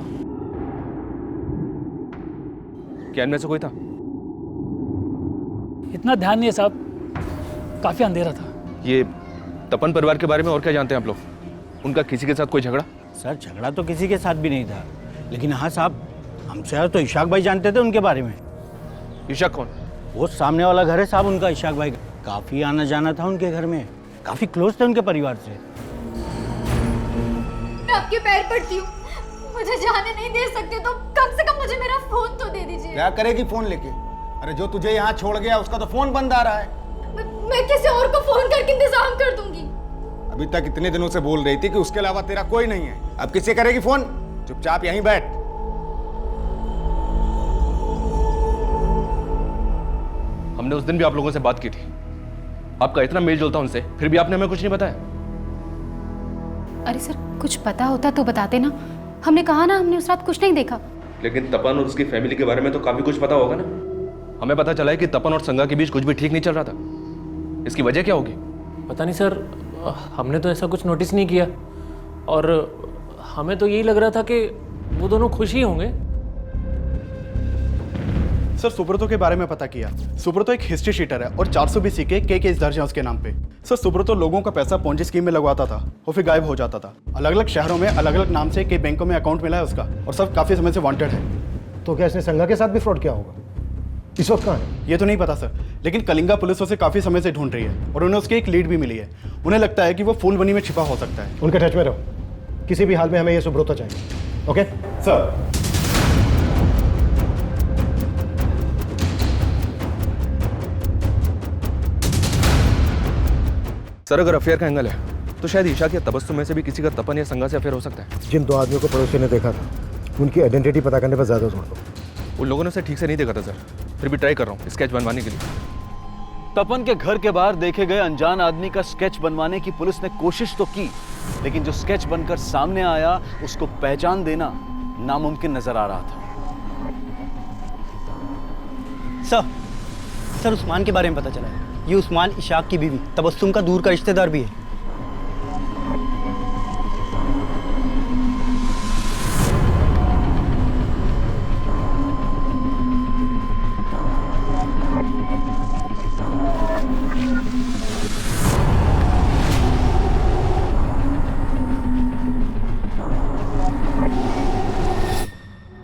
क्या इनमें से कोई था? इतना ध्यान नहीं है साहब, काफी अंधेरा था। ये तपन परिवार के बारे में और क्या जानते हैं आप लोग? उनका किसी के साथ कोई झगड़ा? सर, झगड़ा तो किसी के साथ भी नहीं था, लेकिन हाँ साहब, हमसे तो इशाक भाई जानते थे उनके बारे में। इशाक कौन? वो सामने वाला घर है साहब उनका, इशाक भाई। काफी आना जाना था उनके घर में, काफी क्लोज थे उनके परिवार से। मैं आपके पैर पड़ती हूँ, मुझे जाने नहीं दे सकते तो कम से कम मुझे मेरा फोन तो दे दीजिए। क्या करेगी फोन लेके? अरे जो तुझे यहाँ छोड़ गया उसका तो फोन बंद आ रहा है। मैं किसी और को फोन करके इंतजाम कर दूंगी। अभी तक इतने दिनों से बोल रही थी कि उसके अलावा तेरा कोई नहीं है। अब किससे करेगी फोन? चुपचाप यहीं बैठ। हमने उस दिन भी आप लोगों से बात की थी। आपका इतना मेल जोल था उनसे, फिर भी आपने हमें कुछ नहीं बताया। अरे सर, कुछ पता होता तो बताते ना। हमने कहा ना, हमने उस रात कुछ नहीं देखा। लेकिन तपन और उसकी फैमिली के बारे में तो काफी कुछ पता होगा ना। हमें पता चला है कि तपन और संगा के बीच कुछ भी ठीक नहीं चल रहा था। इसकी वजह क्या होगी? पता नहीं सर, हमने तो ऐसा कुछ नोटिस नहीं किया और हमें तो यही लग रहा था कि वो दोनों खुश ही होंगे। सर, सुब्रतो के बारे में पता किया। सुब्रतो एक हिस्ट्री शीटर है और 420 के केस दर्ज हैं उसके नाम पे। सर, सुब्रतो लोगों का पैसा पोंजी स्कीम में लगवाता था और फिर गायब हो जाता था। अलग अलग शहरों में अलग अलग नाम से कई बैंकों में अकाउंट मिला है उसका और सब काफी समय से वांटेड है। तो क्या इसने संगा के साथ भी फ्रॉड किया होगा? इस वक्त कहाँ है? ये तो नहीं पता सर, लेकिन कलिंगा पुलिस उसे काफी समय से ढूंढ रही है और उन्हें उसकी एक लीड भी मिली है। उन्हें लगता है कि वो फूलबनी में छिपा हो सकता है। उनके टच में रहो। किसी भी हाल में हमें ये सुब्रतो चाहिए। Okay sir. सर, अगर अफेयर का एंगल है तो शायद ईशा के तबस्सुम में से भी किसी का तपन या संगा से अफेयर हो सकता है। जिन दो आदमियों को पड़ोसी ने देखा था, उनकी आइडेंटिटी पता करने पर ज्यादा जोर दो। उन लोगों ने उसे ठीक से नहीं देखा था सर, फिर भी ट्राई कर रहा हूँ स्केच बनवाने के लिए। तपन के घर के बाहर देखे गए अनजान आदमी का स्केच बनवाने की पुलिस ने कोशिश तो की, लेकिन जो स्केच बनकर सामने आया उसको पहचान देना नामुमकिन नजर आ रहा था। सर, उस्मान के बारे में पता चला है। ये उस्मान इशाक की बीवी तबस्सुम का दूर का रिश्तेदार भी है।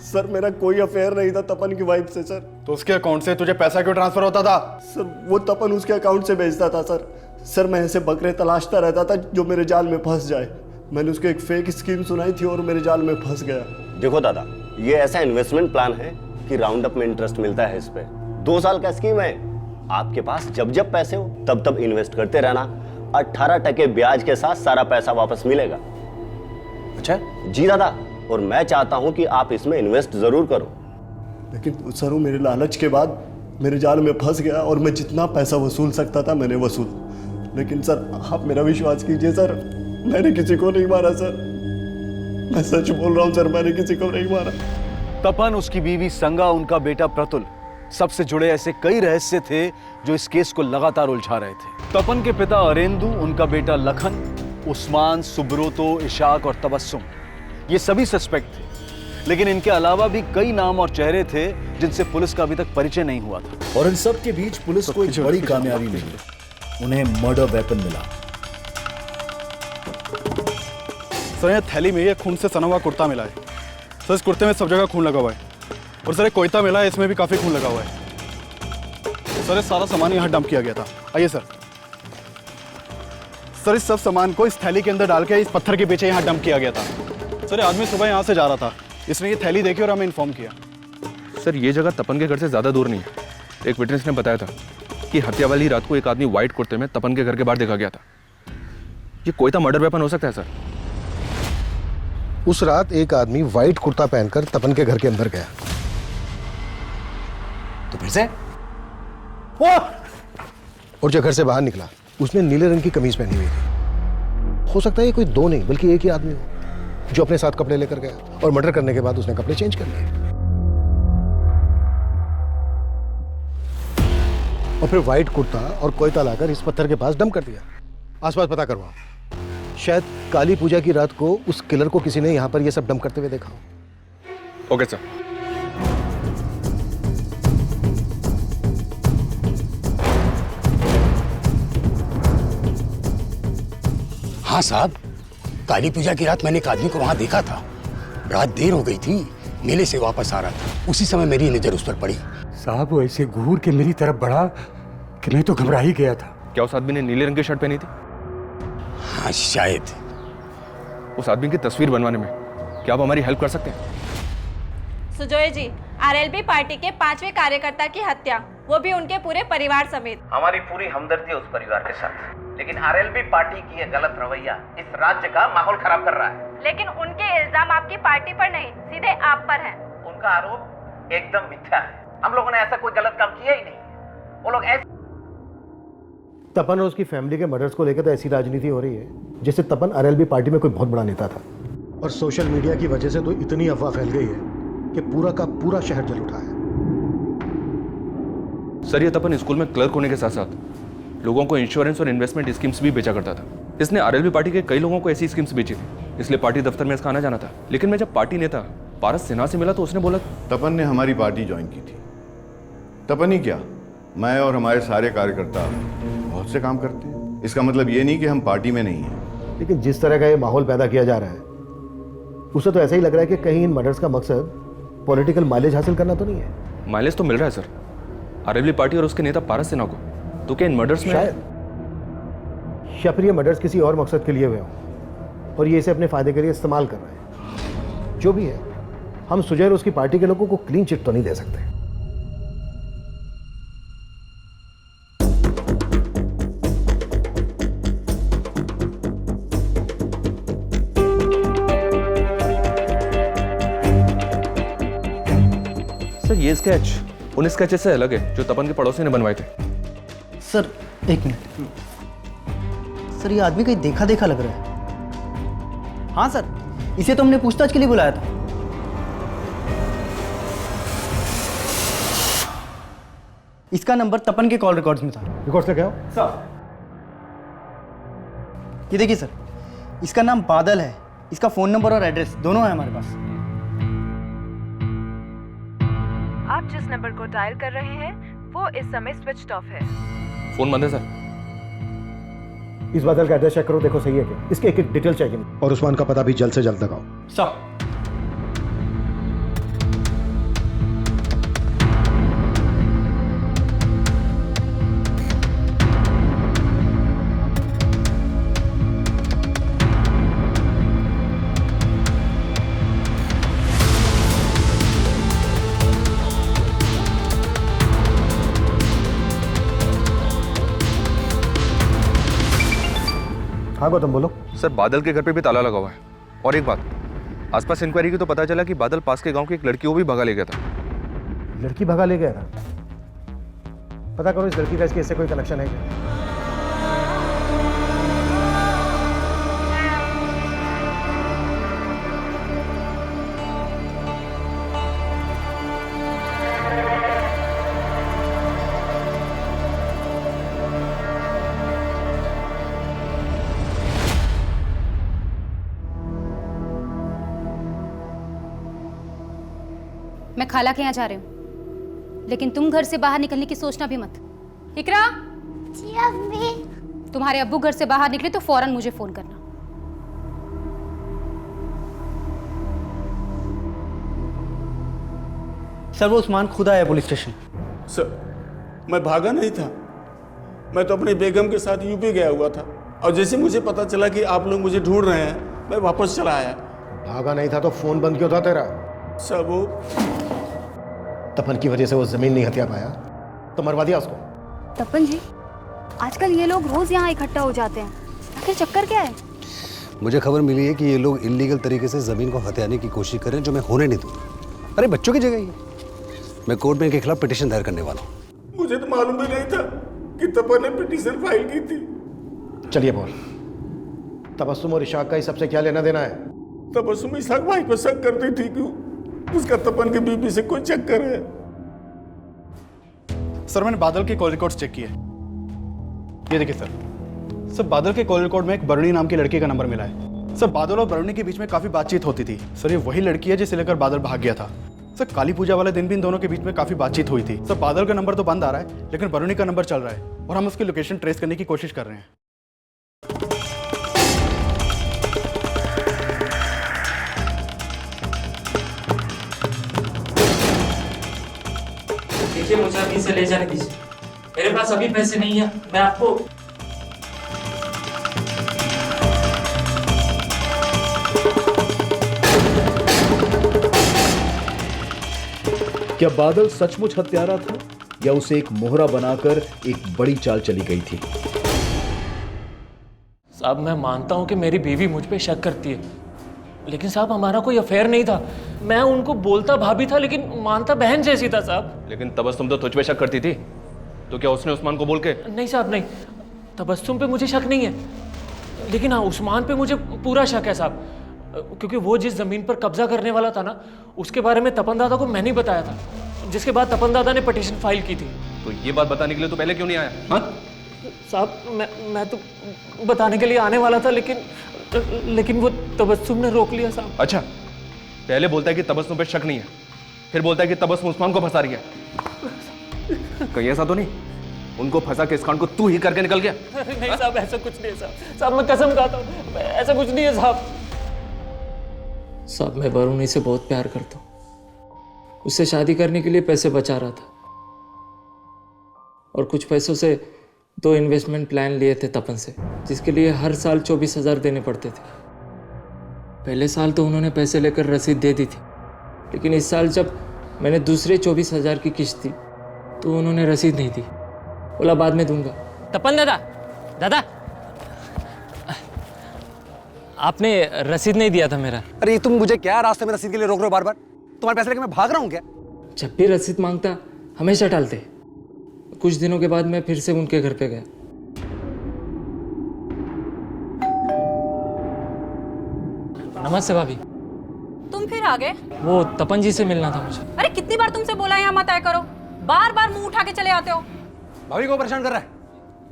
सर, मेरा कोई अफेयर नहीं था तपन की वाइफ से सर। तो उसके अकाउंट से तुझे पैसा क्यों ट्रांसफर होता था? सर, वो तपन उसके अकाउंट से भेजता था सर। मैं ऐसे बकरे तलाशता रहता था जो मेरे जाल में फंस जाए। मैंने उसको एक फेक स्कीम सुनाई थी और मेरे जाल में फंस गया। देखो दादा, ये ऐसा इन्वेस्टमेंट प्लान है कि राउंड अप में इंटरेस्ट मिलता है इस पे। 2 साल का स्कीम है। आपके पास जब जब पैसे हो तब तब इन्वेस्ट करते रहना। 18% ब्याज के साथ सारा पैसा वापस मिलेगा। अच्छा? जी दादा, और मैं चाहता हूं कि आप इसमें इन्वेस्ट जरूर करो। लेकिन सर, वो मेरे लालच के बाद मेरे जाल में फंस गया और मैं जितना पैसा वसूल सकता था मैंने वसूल। लेकिन सर, आप मेरा विश्वास कीजिए सर, मैंने किसी को नहीं मारा सर। मैं सच बोल रहा हूं सर, मैंने किसी को नहीं मारा। तपन, उसकी बीवी संगा, उनका बेटा प्रतुल, सबसे जुड़े ऐसे कई रहस्य थे जो इस केस को लगातार उलझा रहे थे। तपन के पिता अरेंदु, उनका बेटा लखन, उस्मान, सुब्रतो, इशाक और तबस्सुम, ये सभी सस्पेक्ट थे। लेकिन इनके अलावा भी कई नाम और चेहरे थे जिनसे पुलिस का अभी तक परिचय नहीं हुआ था। और इन सब के बीच पुलिस को एक बड़ी कामयाबी मिली। उन्हें मर्डर वेपन मिला। सर, यहाँ थैली में ये खून से सना हुआ कुर्ता मिला है। सर, इस कुर्ते में सब जगह खून लगा हुआ है। और सर, एक कोयता मिला है, इसमें भी काफी खून लगा हुआ है। सर, ये सारा सामान यहाँ डंप किया गया था। आइए सर। सर, इस सब सामान को इस थैली के अंदर डाल के इस पत्थर के पीछे यहाँ डंप किया गया था। सर, आदमी सुबह यहाँ से जा रहा था, इसने ये थैली देखी और हमें इन्फॉर्म किया। सर, ये जगह तपन के घर से ज्यादा दूर नहीं है। एक विटनेस ने बताया था कि हत्या वाली रात को एक आदमी व्हाइट कुर्ते में तपन के घर के बाहर देखा गया था। ये कोयता मर्डर वेपन हो सकता है सर। उस रात एक आदमी व्हाइट कुर्ता पहनकर तपन के घर के अंदर गया, तो फिर से और जब घर से बाहर निकला उसने नीले रंग की कमीज पहनी हुई थी। हो सकता है ये कोई 2 नहीं बल्कि एक ही आदमी हो जो अपने साथ कपड़े लेकर गया और मर्डर करने के बाद उसने कपड़े चेंज कर लिए और फिर व्हाइट कुर्ता और कोयता लाकर इस पत्थर के पास डंप कर दिया। आसपास पता करवाओ, शायद काली पूजा की रात को उस किलर को किसी ने यहाँ पर ये सब डंप करते हुए देखा हो। Okay sir. हाँ साहब, काली पूजा की रात मैंने एक आदमी को वहां देखा था। रात देर हो गई थी, मेले से वापस आ रहा था। उसी समय मेरी नजर उस पर पड़ी। साहब, वो ऐसे घूर के मेरी तरफ बढ़ा कि मैं तो घबरा ही गया था। क्या उस आदमी ने नीले रंग की शर्ट पहनी थी? हाँ शायद। उस आदमी की तस्वीर बनवाने में क्या आप हमारी हेल्प कर सकते हैं? सुजय जी, आरएलबी पार्टी के 5वें कार्यकर्ता की हत्या, वो भी उनके पूरे परिवार समेत। हमारी पूरी हमदर्दी है उस परिवार के साथ, लेकिन आरएलबी पार्टी की यह गलत रवैया इस राज्य का माहौल खराब कर रहा है। लेकिन उनके इल्जाम आपकी पार्टी पर नहीं, सीधे आप पर हैं। उनका आरोप एकदम मिथ्या है। हम लोगों ने ऐसा कोई गलत काम किया ही नहीं। वो लोग ऐसे तपन और उसकी फैमिली के मर्डर्स को लेकर तो ऐसी राजनीति हो रही है जैसे तपन आरएलबी पार्टी में कोई बहुत बड़ा नेता था, और सोशल मीडिया की वजह से तो इतनी अफवाह फैल गई है कि पूरा का पूरा शहर जल उठा है। सर, ये तपन स्कूल में क्लर्क होने के साथ साथ लोगों को इंश्योरेंस और इन्वेस्टमेंट स्कीम्स भी बेचा करता था। इसने आरएलबी पार्टी के कई लोगों को ऐसी स्कीम्स बेची थी, इसलिए पार्टी दफ्तर में इसका आना जाना था। लेकिन मैं जब पार्टी नेता पारस सिन्हा से मिला तो उसने बोला तपन ने हमारी पार्टी ज्वाइन की थी। तपन ही क्या, मैं और हमारे सारे कार्यकर्ता बहुत से काम करते हैं। इसका मतलब ये नहीं कि हम पार्टी में नहीं हैं। लेकिन जिस तरह का ये माहौल पैदा किया जा रहा है उससे तो ऐसा ही लग रहा है कि कहीं इन मर्डर्स का मकसद पॉलिटिकल माइलेज हासिल करना तो नहीं है। माइलेज तो मिल रहा है सर, आरएलबी पार्टी और उसके नेता पारस सिन्हा को। तो क्या इन मर्डर्स में शायद या फिर ये मर्डर्स किसी और मकसद के लिए हुए हों और ये इसे अपने फायदे के लिए इस्तेमाल कर रहे हैं। जो भी है, हम सुजैर उसकी पार्टी के लोगों को क्लीन चिट तो नहीं दे सकते। सर, ये स्केच उन स्केचेस से अलग है जो तपन के पड़ोसी ने बनवाए थे। सर एक मिनट, सर ये आदमी कहीं देखा देखा लग रहा है। हाँ सर, इसे तो हमने पूछताछ के लिए बुलाया था। इसका नंबर तपन के कॉल रिकॉर्ड्स में था। रिकॉर्ड्स क्या हो सर? ये देखिए सर, इसका नाम बादल है, इसका फोन नंबर और एड्रेस दोनों है हमारे पास। आप जिस नंबर को डायल कर रहे हैं वो इस समय स्विच्ड ऑफ है। फोन बंद है सर। इस बादल का एड्रेस चेक करो, देखो सही है क्या। इसके एक एक डिटेल चाहिए और उस्मान का पता भी जल्द से जल्द लगाओ। सर हाँ गौतम बोलो। सर, बादल के घर पे भी ताला लगा हुआ है। और एक बात, आसपास इंक्वायरी की तो पता चला कि बादल पास के गांव की एक लड़की को भी भगा ले गया था। लड़की भगा ले गया था? पता करो इस लड़की का इसके इससे कोई कनेक्शन है क्या? मैं खाला के यहाँ जा रही हूँ, लेकिन तुम घर से बाहर निकलने की सोचना भी मत। इकरा, जी अम्मी। तुम्हारे अब्बू घर से बाहर निकले तो फौरन मुझे फोन करना। सर वो उस्मान खुद आया पुलिस स्टेशन। सर, मैं भागा नहीं था, मैं तो अपनी बेगम के साथ यूपी गया हुआ था, और जैसे मुझे पता चला कि आप लोग मुझे ढूंढ रहे हैं, मैं वापस चला आया। भागा नहीं था तो फोन बंद क्यों था तेरा? सर वो तपन की वजह से वो जमीन नहीं हथिया पाया तो मरवा दिया उसको। तपन जी, आजकल ये लोग रोज यहाँ इकट्ठा हो जाते हैं, आखिर चक्कर क्या है? मुझे खबर मिली है कि ये लोग इलीगल तरीके से जमीन को हथियाने की कोशिश करें, जो मैं होने नहीं दूंगा। अरे बच्चों की जगह ही मैं कोर्ट में इनके खिलाफ पिटीशन दायर करने वाला हूँ। मुझे तो मालूम भी नहीं था कि तपन ने पिटीशन फाइल की थी। चलिए बोल, तबस्सुम और इशाक का ही सबसे क्या लेना देना है? तबस्सुम इशाक भाई को शक करती थी कि उसका तपन के बीबी से कोई चक्कर है। सर, मैंने बादल के कॉल रिकॉर्ड्स चेक किए। ये देखिए सर, बादल के कॉल रिकॉर्ड में एक बरुणी नाम की लड़की का नंबर मिला है। सर, बादल और बरुणी के बीच में काफी बातचीत होती थी। सर, ये वही लड़की है जिसे लेकर बादल भाग गया था। सर, काली पूजा वाले दिन भी इन दोनों के बीच में काफी बातचीत हुई थी। सर, बादल का नंबर तो बंद आ रहा है, लेकिन बरुणी का नंबर चल रहा है और हम उसकी लोकेशन ट्रेस करने की कोशिश कर रहे हैं। देखिए, मुझे अभी से ले जाने दीजिए, मेरे पास अभी पैसे नहीं है। मैं आपको क्या बादल सचमुच हत्यारा था या उसे एक मोहरा बनाकर एक बड़ी चाल चली गई थी? साहब मैं मानता हूं कि मेरी बीवी मुझ पे शक करती है, लेकिन साहब हमारा कोई अफेयर नहीं था। मैं उनको बोलता भाभी था लेकिन मानता बहन जैसी था साहब। लेकिन तबस्सुम तो तुझ पे शक करती थी, तो क्या उसने उस्मान को बोल के? नहीं साहब नहीं, तबस्सुम पे मुझे शक नहीं है, लेकिन हाँ उस्मान पे मुझे पूरा शक है साहब, क्योंकि वो जिस जमीन पर कब्जा करने वाला था ना, उसके बारे में तपन दादा को मैंने ही बताया था, जिसके बाद तपन दादा ने पिटीशन फाइल की थी। तो ये बात बताने के लिए तो पहले क्यों नहीं आया? हाँ साहब मैं तो बताने के लिए आने वाला था, लेकिन वो तबस्सुम ने रोक लिया साहब। अच्छा, पहले बोलता है कि तबस्सुम पे शक नहीं है, फिर बोलता है कि तबस्सुम उस्मान को फंसा रही है। कहीं ऐसा तो नहीं उनको फंसा के इस कांड को तू ही करके निकल गया? नहीं साहब ऐसा कुछ नहीं है साहब। साहब मैं कसम खाता हूँ ऐसा कुछ नहीं है साहब। साहब मैं वरुणी से बहुत प्यार करता हूँ, उससे शादी करने के लिए पैसे बचा रहा था और कुछ पैसों से 2 इन्वेस्टमेंट प्लान लिए थे तपन से, जिसके लिए हर साल 24,000 देने पड़ते थे। पहले साल तो उन्होंने पैसे लेकर रसीद दे दी थी, लेकिन इस साल जब मैंने दूसरे 24,000 की किस्त दी तो उन्होंने रसीद नहीं दी, बोला बाद में दूंगा। तपन दादा आपने रसीद नहीं दिया था मेरा। अरे तुम मुझे क्या रास्ते में रसीद के लिए रोक रहे हो बार बार? तुम्हारे पैसे लेके मैं भाग रहा हूँ क्या? जब भी रसीद मांगता हमेशा टालते। कुछ दिनों के बाद मैं फिर से उनके घर पे गया। नमस्ते भाभी। तुम फिर आ गए? वो तपन जी से मिलना था मुझे। अरे कितनी बार तुमसे बोला यहाँ मत आया करो, बार बार मुंह उठा के चले आते हो। भाभी को परेशान कर रहा है,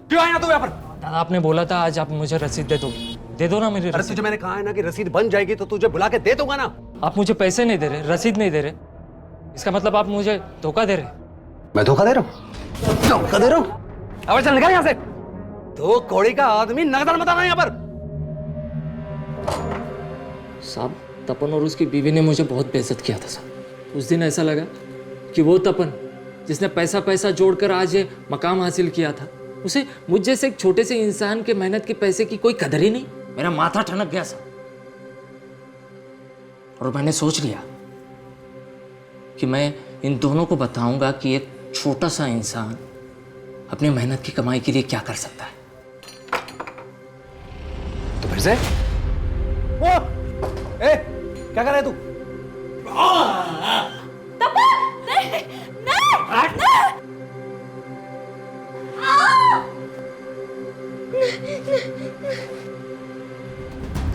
क्यों आया तू यहाँ पर? दादा आपने बोला था आज आप मुझे रसीद दे दोगे, दे दो ना मेरी रसीद। अरे तुझे मैंने कहा है ना कि रसीद बन जाएगी तो तुझे बुला के दे दूंगा ना। आप मुझे पैसे नहीं दे रहे, रसीद नहीं दे रहे, इसका मतलब आप मुझे धोखा दे रहे। मैं धोखा दे रहा हूँ? धोखा दे रहा हूँ? अब चल निकल यहाँ से। 2 कौड़ी का आदमी नगदान मत आना यहाँ पर। साहब तपन और उसकी बीवी ने मुझे बहुत बेइज्जत किया था साहब। उस दिन ऐसा लगा कि वो तपन जिसने पैसा पैसा जोड़कर आज ये मकाम हासिल किया था, उसे मुझ जैसे एक छोटे से इंसान के मेहनत के पैसे की कोई कदर ही नहीं। मेरा माथा ठनक गया साहब, और मैंने सोच लिया कि मैं इन दोनों को बताऊंगा कि एक छोटा सा इंसान अपनी मेहनत की कमाई के लिए क्या कर सकता है। तो फिर से वो क्या कर रहा है तू?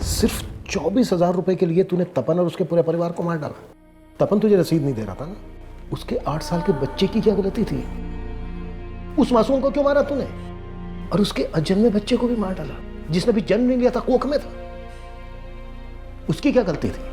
सिर्फ 24,000 रुपए के लिए तूने तपन और उसके पूरे परिवार को मार डाला। तपन तुझे रसीद नहीं दे रहा था ना, उसके 8 साल के बच्चे की क्या गलती थी? उस मासूम को क्यों मारा तूने? और उसके अजन्मे बच्चे को भी मार डाला जिसने भी जन्म नहीं लिया था, कोख में था, उसकी क्या गलती थी?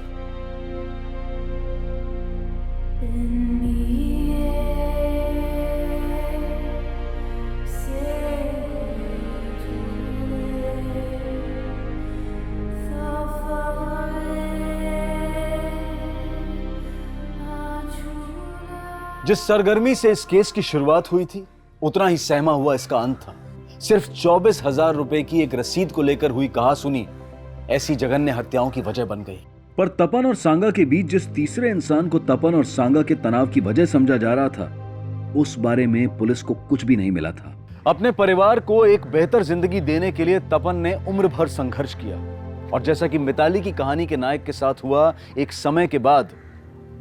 जिस सरगर्मी से इस केस की शुरुआत हुई थी, उतना ही सहमा हुआ इसका अंत था। सिर्फ 24,000 रुपए की एक रसीद को लेकर हुई कहासुनी ऐसी जघन्य हत्याओं की वजह बन गई। पर तपन और सांगा के बीच जिस तीसरे इंसान को तपन और सांगा के तनाव की वजह समझा जा रहा था, उस बारे में पुलिस को कुछ भी नहीं मिला था। अपने परिवार को एक बेहतर जिंदगी देने के लिए तपन ने उम्र भर संघर्ष किया, और जैसा कि मिताली की कहानी के नायक के साथ हुआ, एक समय के बाद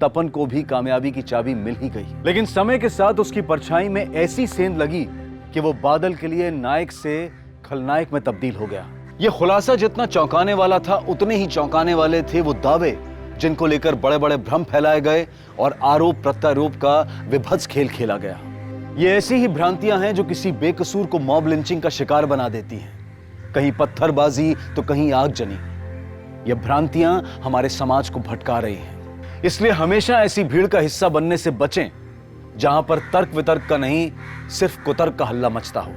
तपन को भी कामयाबी की चाबी मिल ही गई। लेकिन समय के साथ उसकी परछाई में ऐसी सेंध लगी कि वो बादल के लिए नायक से खलनायक में तब्दील हो गया। ये खुलासा जितना चौंकाने वाला था, उतने ही चौंकाने वाले थे वो दावे जिनको लेकर बड़े बड़े भ्रम फैलाए गए और आरोप प्रत्यारोप का विभत्स खेल खेला गया। ये ऐसी ही भ्रांतियां हैं जो किसी बेकसूर को मॉब लिंचिंग का शिकार बना देती हैं। कहीं पत्थरबाजी तो कहीं आगजनी। ये भ्रांतियां हमारे समाज को भटका रही हैं। इसलिए हमेशा ऐसी भीड़ का हिस्सा बनने से बचें जहां पर तर्क वितर्क का नहीं, सिर्फ कुतर्क का हल्ला मचता हो।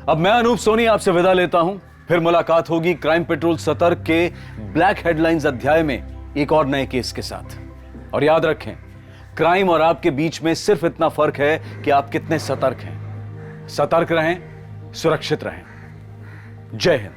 अब मैं अनूप सोनी आपसे विदा लेता हूं। फिर मुलाकात होगी क्राइम पेट्रोल सतर्क के ब्लैक हेडलाइंस अध्याय में एक और नए केस के साथ। और याद रखें, क्राइम और आपके बीच में सिर्फ इतना फर्क है कि आप कितने सतर्क हैं। सतर्क रहें, सुरक्षित रहें। जय हिंद।